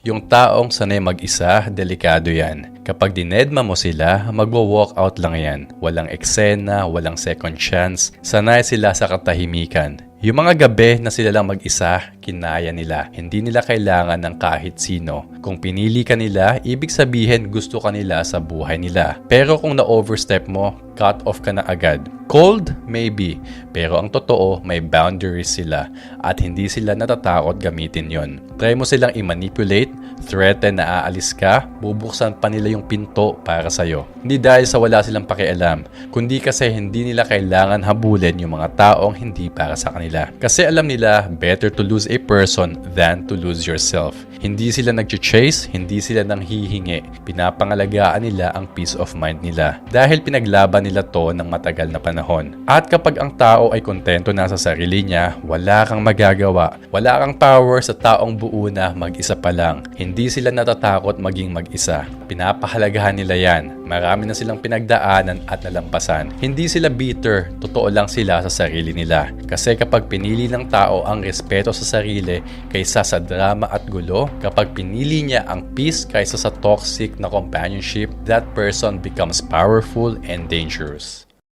Yung taong sanay mag-isa, delikado yan. Kapag dinedma mo sila, magwo-walk out lang yan. Walang eksena, walang second chance. Sanay sila sa katahimikan. Yung mga gabi na sila lang mag-isa, kinaya nila. Hindi nila kailangan ng kahit sino. Kung pinili ka nila, ibig sabihin gusto ka nila sa buhay nila. Pero kung na-overstep mo, cut off ka na agad. Cold? Maybe. Pero ang totoo, may boundaries sila at hindi sila natatakot gamitin yon. Try mo silang i-manipulate, threaten na aalis ka, bubuksan pa nila yung pinto para sa'yo. Hindi dahil sa wala silang pakialam, kundi kasi hindi nila kailangan habulin yung mga taong hindi para sa kanila. Kasi alam nila, better to lose a person than to lose yourself. Hindi sila nag-chase, hindi sila nang hihingi. Pinapangalagaan nila ang peace of mind nila. Dahil pinaglaban nila to ng matagal na panahon. At kapag ang tao ay kontento na sa sarili niya, wala kang magagawa. Wala kang power sa taong buo na mag-isa pa lang. Hindi sila natatakot maging mag-isa. Pinapahalagahan nila yan. Marami na silang pinagdaanan at nalampasan. Hindi sila bitter, totoo lang sila sa sarili nila. Kasi kapag pinili ng tao ang respeto sa sarili kaysa sa drama at gulo, kapag pinili niya ang peace kaysa sa toxic na companionship, that person becomes powerful and dangerous.